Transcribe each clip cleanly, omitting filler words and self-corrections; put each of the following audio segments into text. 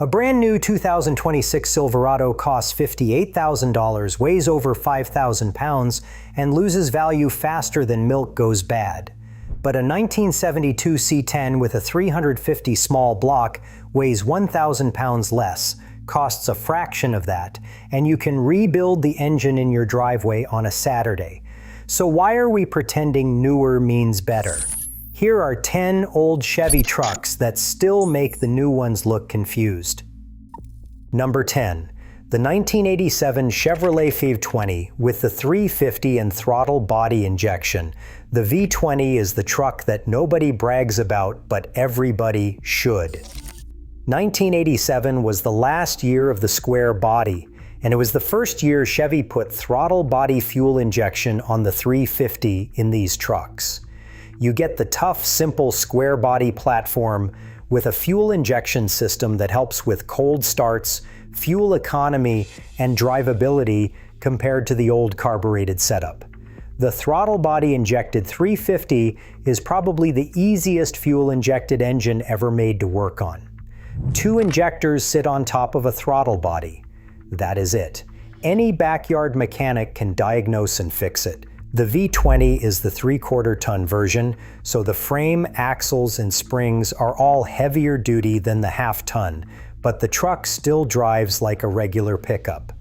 A brand new 2026 Silverado costs $58,000, weighs over 5,000 pounds, and loses value faster than milk goes bad. But a 1972 C10 with a 350 small block weighs 1,000 pounds less, costs a fraction of that, and you can rebuild the engine in your driveway on a Saturday. So why are we pretending newer means better? Here are 10 old Chevy trucks that still make the new ones look confused. Number 10. The 1987 Chevrolet V20 with the 350 and throttle body injection. The V20 is the truck that nobody brags about, but everybody should. 1987 was the last year of the square body, and it was the first year Chevy put throttle body fuel injection on the 350 in these trucks. You get the tough, simple square body platform with a fuel injection system that helps with cold starts, fuel economy, and drivability compared to the old carbureted setup. The throttle body injected 350 is probably the easiest fuel injected engine ever made to work on. 2 injectors sit on top of a throttle body. That is it. Any backyard mechanic can diagnose and fix it. The V20 is the 3/4 ton version, so the frame, axles, and springs are all heavier duty than the half-ton, but the truck still drives like a regular pickup.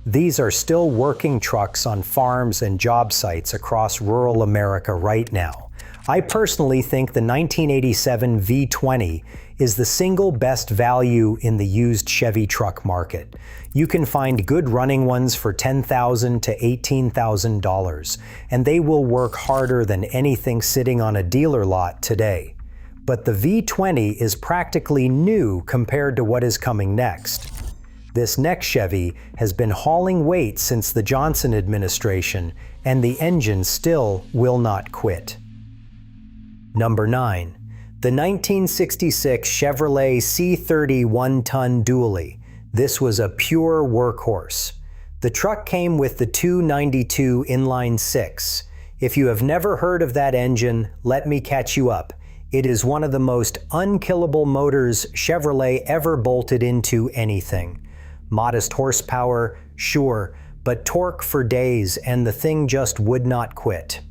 These are still working trucks on farms and job sites across rural America right now. I personally think the 1987 V20 is the single best value in the used Chevy truck market. You can find good running ones for $10,000 to $18,000, and they will work harder than anything sitting on a dealer lot today. But the V20 is practically new compared to what is coming next. This next Chevy has been hauling weight since the Johnson administration, and the engine still will not quit. Number 9. The 1966 Chevrolet C30 1-ton dually. This was a pure workhorse. The truck came with the 292 inline 6. If you have never heard of that engine, let me catch you up. It is one of the most unkillable motors Chevrolet ever bolted into anything. Modest horsepower, sure, but torque for days, and the thing just would not quit.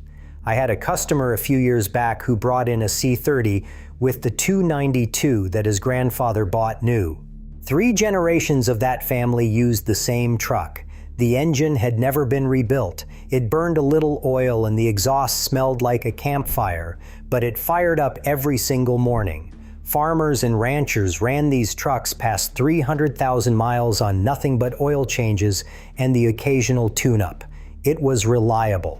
I had a customer a few years back who brought in a C30 with the 292 that his grandfather bought new. 3 generations of that family used the same truck. The engine had never been rebuilt. It burned a little oil and the exhaust smelled like a campfire, but it fired up every single morning. Farmers and ranchers ran these trucks past 300,000 miles on nothing but oil changes and the occasional tune-up. It was reliable.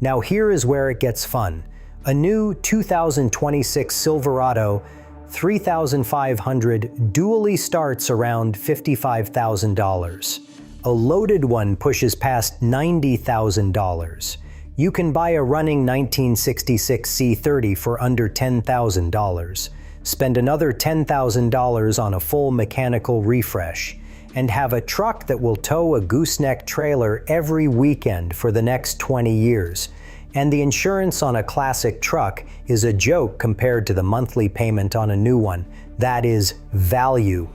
Now here is where it gets fun. A new 2026 Silverado 3500 dually starts around $55,000. A loaded one pushes past $90,000. You can buy a running 1966 C30 for under $10,000. Spend another $10,000 on a full mechanical refresh, and have a truck that will tow a gooseneck trailer every weekend for the next 20 years. And the insurance on a classic truck is a joke compared to the monthly payment on a new one. That is value.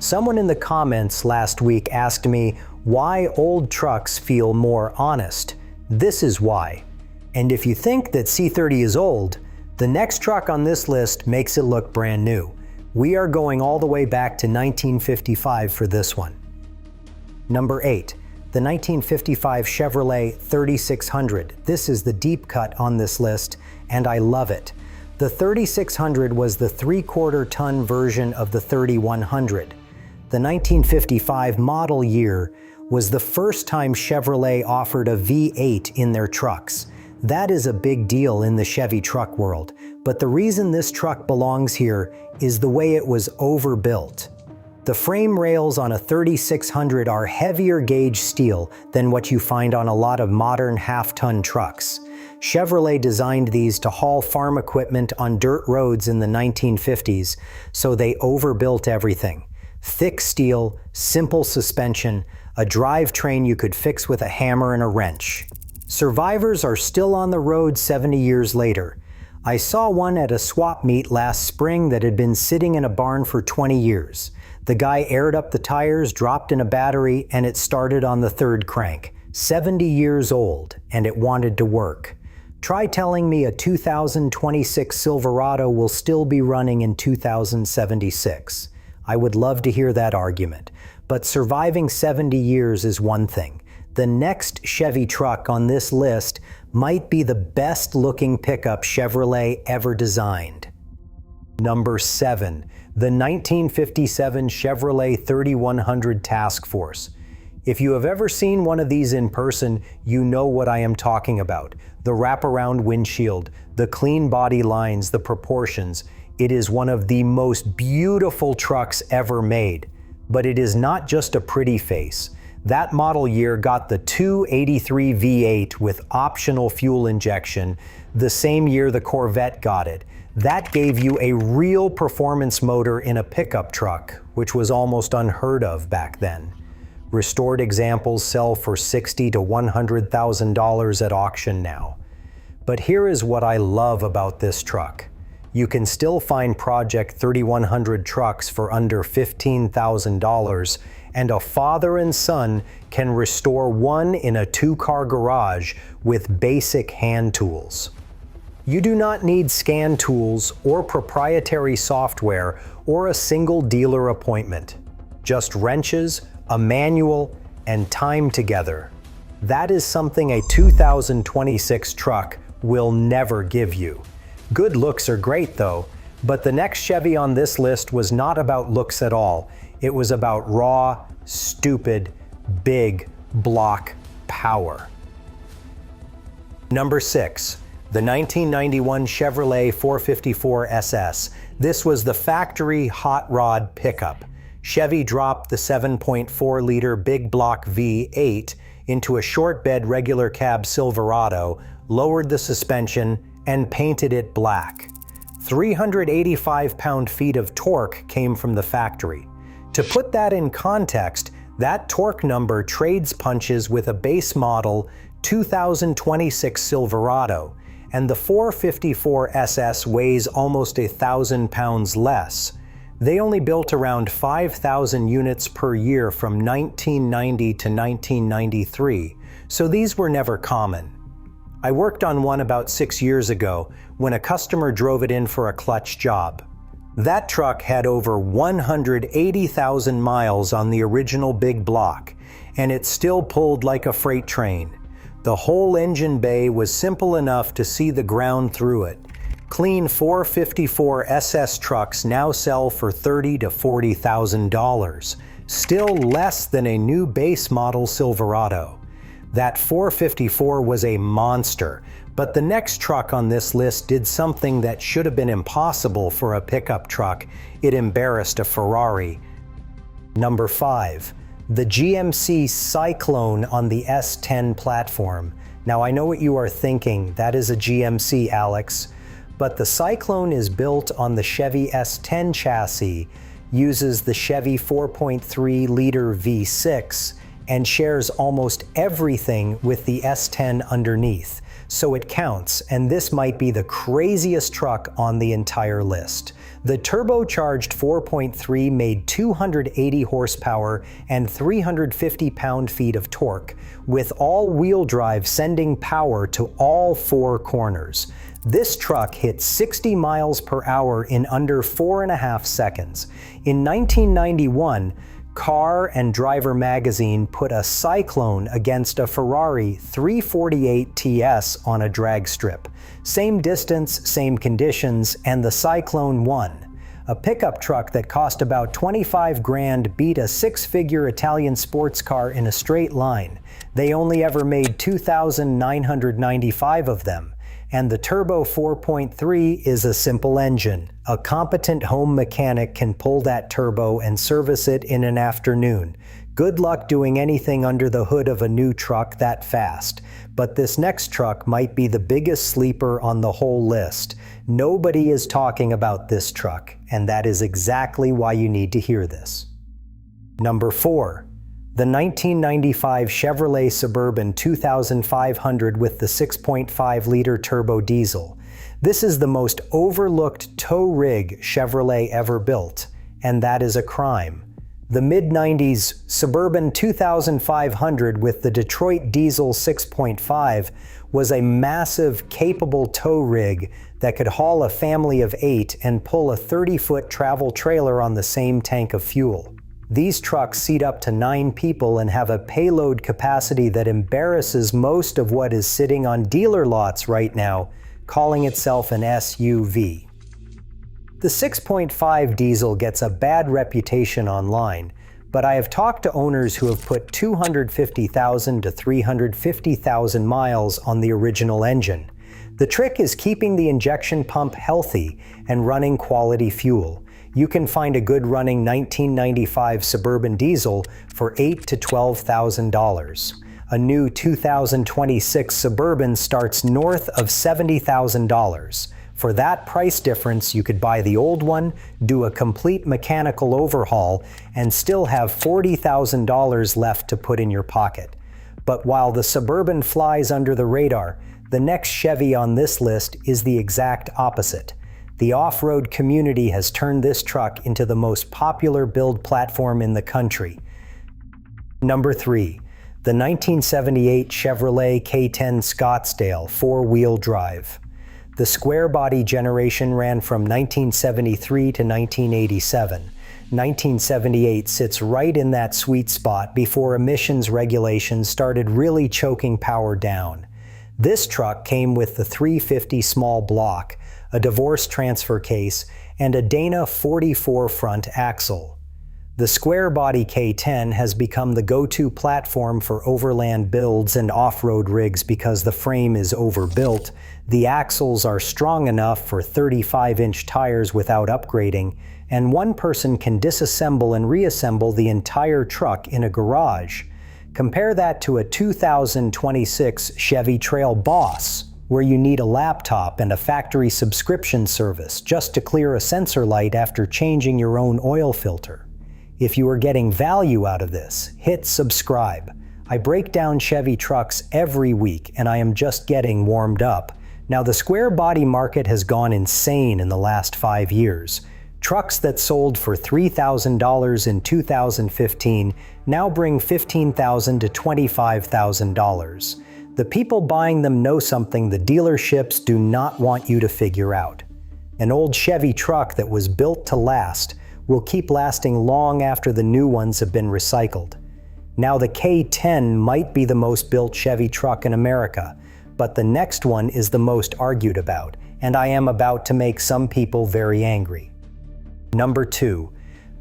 Someone in the comments last week asked me why old trucks feel more honest. This is why. And if you think that C30 is old, the next truck on this list makes it look brand new. We are going all the way back to 1955 for this one. Number 8. The 1955 Chevrolet 3600. This is the deep cut on this list, and I love it. The 3600 was the 3/4 ton version of the 3100. The 1955 model year was the first time Chevrolet offered a V8 in their trucks. That is a big deal in the Chevy truck world, but the reason this truck belongs here is the way it was overbuilt. The frame rails on a 3600 are heavier gauge steel than what you find on a lot of modern half-ton trucks. Chevrolet designed these to haul farm equipment on dirt roads in the 1950s, so they overbuilt everything. Thick steel, simple suspension, a drivetrain you could fix with a hammer and a wrench. Survivors are still on the road 70 years later. I saw one at a swap meet last spring that had been sitting in a barn for 20 years. The guy aired up the tires, dropped in a battery, and it started on the third crank. 70 years old, and it wanted to work. Try telling me a 2026 Silverado will still be running in 2076. I would love to hear that argument. But surviving 70 years is one thing. The next Chevy truck on this list might be the best looking pickup Chevrolet ever designed. Number 7. The 1957 Chevrolet 3100 Task Force. If you have ever seen one of these in person, you know what I am talking about. The wraparound windshield, the clean body lines, the proportions. It is one of the most beautiful trucks ever made. But it is not just a pretty face. That model year got the 283 V8 with optional fuel injection, the same year the Corvette got it. That gave you a real performance motor in a pickup truck, which was almost unheard of back then. Restored examples sell for $60,000 to $100,000 at auction now. But here is what I love about this truck. You can still find Project 3100 trucks for under $15,000, and a father and son can restore one in a 2-car garage with basic hand tools. You do not need scan tools or proprietary software or a single dealer appointment. Just wrenches, a manual, and time together. That is something a 2026 truck will never give you. Good looks are great though, but the next Chevy on this list was not about looks at all. It was about raw, stupid, big block power. Number 6. The 1991 Chevrolet 454 SS. This was the factory hot rod pickup. Chevy dropped the 7.4-liter big block V8 into a short bed regular cab Silverado, lowered the suspension, and painted it black. 385 pound-feet of torque came from the factory. To put that in context, that torque number trades punches with a base model 2026 Silverado, and the 454 SS weighs almost 1,000 pounds less. They only built around 5,000 units per year from 1990 to 1993, so these were never common. I worked on one about 6 years ago when a customer drove it in for a clutch job. That truck had over 180,000 miles on the original big block, and it still pulled like a freight train. The whole engine bay was simple enough to see the ground through it. Clean 454 SS trucks now sell for $30,000 to $40,000, still less than a new base model Silverado. That 454 was a monster, but the next truck on this list did something that should have been impossible for a pickup truck. It embarrassed a Ferrari. Number 5. The GMC Syclone on the S10 platform. Now I know what you are thinking, that is a GMC, Alex. But the Syclone is built on the Chevy S10 chassis, uses the Chevy 4.3-liter V6, and shares almost everything with the S10 underneath. So it counts, and this might be the craziest truck on the entire list. The turbocharged 4.3 made 280 horsepower and 350 pound-feet of torque, with all-wheel drive sending power to all 4 corners. This truck hit 60 miles per hour in under 4.5 seconds. In 1991, Car and Driver magazine put a Syclone against a Ferrari 348 TS on a drag strip. Same distance, same conditions, and the Syclone won. A pickup truck that cost about 25 grand beat a 6-figure Italian sports car in a straight line. They only ever made 2,995 of them. And the Turbo 4.3 is a simple engine. A competent home mechanic can pull that turbo and service it in an afternoon. Good luck doing anything under the hood of a new truck that fast. But this next truck might be the biggest sleeper on the whole list. Nobody is talking about this truck, and that is exactly why you need to hear this. Number 4. The 1995 Chevrolet Suburban 2500 with the 6.5-liter turbo diesel. This is the most overlooked tow rig Chevrolet ever built, and that is a crime. The mid-90s Suburban 2500 with the Detroit Diesel 6.5 was a massive, capable tow rig that could haul a family of 8 and pull a 30-foot travel trailer on the same tank of fuel. These trucks seat up to 9 people and have a payload capacity that embarrasses most of what is sitting on dealer lots right now, calling itself an SUV. The 6.5 diesel gets a bad reputation online, but I have talked to owners who have put 250,000 to 350,000 miles on the original engine. The trick is keeping the injection pump healthy and running quality fuel. You can find a good running 1995 Suburban diesel for $8,000 to $12,000. A new 2026 Suburban starts north of $70,000. For that price difference, you could buy the old one, do a complete mechanical overhaul, and still have $40,000 left to put in your pocket. But while the Suburban flies under the radar, the next Chevy on this list is the exact opposite. The off-road community has turned this truck into the most popular build platform in the country. Number 3. The 1978 Chevrolet K10 Scottsdale 4-wheel drive. The square body generation ran from 1973 to 1987. 1978 sits right in that sweet spot before emissions regulations started really choking power down. This truck came with the 350 small block, a divorce transfer case, and a Dana 44 front axle. The square body K10 has become the go-to platform for overland builds and off-road rigs because the frame is overbuilt, the axles are strong enough for 35-inch tires without upgrading, and one person can disassemble and reassemble the entire truck in a garage. Compare that to a 2026 Chevy Trail Boss, where you need a laptop and a factory subscription service just to clear a sensor light after changing your own oil filter. If you are getting value out of this, hit subscribe. I break down Chevy trucks every week and I am just getting warmed up. Now the square body market has gone insane in the last 5 years. Trucks that sold for $3,000 in 2015 now bring $15,000 to $25,000. The people buying them know something the dealerships do not want you to figure out. An old Chevy truck that was built to last will keep lasting long after the new ones have been recycled. Now the K10 might be the most built Chevy truck in America, but the next one is the most argued about, and I am about to make some people very angry. Number 2.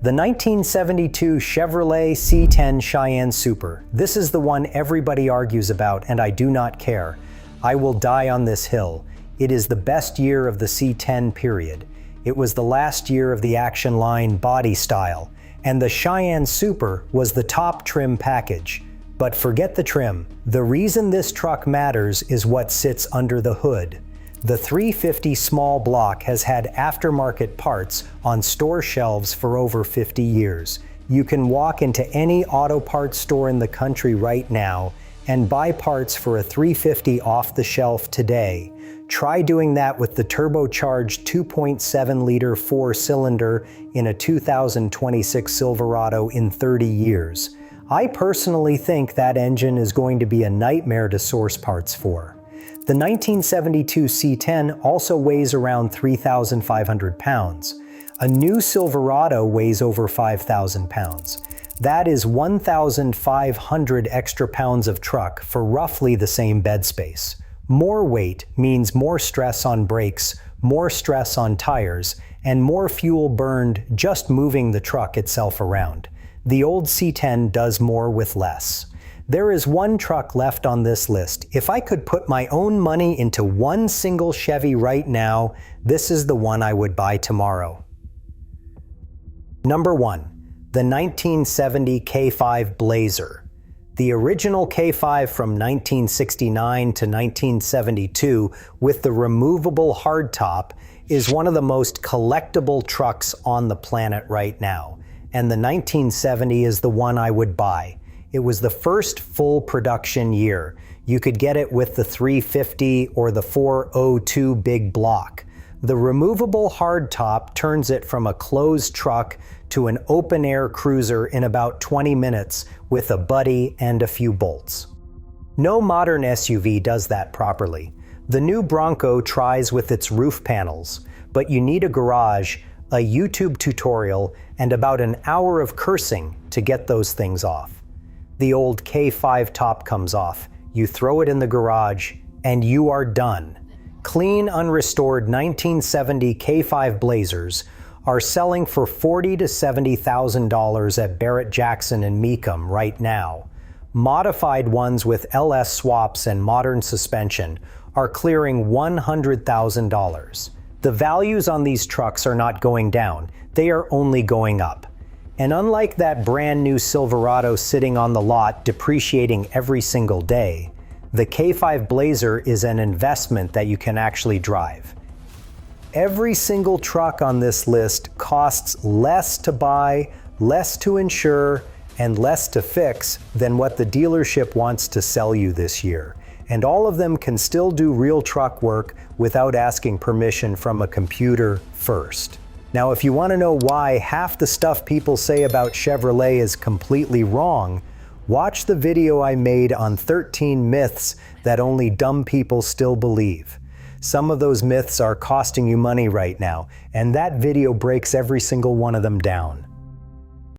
The 1972 Chevrolet C10 Cheyenne Super. This is the one everybody argues about, and I do not care. I will die on this hill. It is the best year of the C10 period. It was the last year of the Action Line body style, and the Cheyenne Super was the top trim package. But forget the trim. The reason this truck matters is what sits under the hood. The 350 small block has had aftermarket parts on store shelves for over 50 years. You can walk into any auto parts store in the country right now and buy parts for a 350 off the shelf today. Try doing that with the turbocharged 2.7-liter 4-cylinder in a 2026 Silverado in 30 years. I personally think that engine is going to be a nightmare to source parts for. The 1972 C10 also weighs around 3,500 pounds. A new Silverado weighs over 5,000 pounds. That is 1,500 extra pounds of truck for roughly the same bed space. More weight means more stress on brakes, more stress on tires, and more fuel burned just moving the truck itself around. The old C10 does more with less. There is one truck left on this list. If I could put my own money into one single Chevy right now, this is the one I would buy tomorrow. Number 1. The 1970 K5 Blazer. The original K5 from 1969 to 1972 with the removable hardtop is one of the most collectible trucks on the planet right now, and the 1970 is the one I would buy. It was the first full production year. You could get it with the 350 or the 402 big block. The removable hardtop turns it from a closed truck to an open-air cruiser in about 20 minutes with a buddy and a few bolts. No modern SUV does that properly. The new Bronco tries with its roof panels, but you need a garage, a YouTube tutorial, and about an hour of cursing to get those things off. The old K5 top comes off, you throw it in the garage, and you are done. Clean, unrestored 1970 K5 Blazers are selling for $40,000 to $70,000 at Barrett-Jackson and Mecum right now. Modified ones with LS swaps and modern suspension are clearing $100,000. The values on these trucks are not going down, they are only going up. And unlike that brand new Silverado sitting on the lot depreciating every single day, the K5 Blazer is an investment that you can actually drive. Every single truck on this list costs less to buy, less to insure, and less to fix than what the dealership wants to sell you this year. And all of them can still do real truck work without asking permission from a computer first. Now, if you want to know why half the stuff people say about Chevrolet is completely wrong, watch the video I made on 13 myths that only dumb people still believe. Some of those myths are costing you money right now, and that video breaks every single one of them down.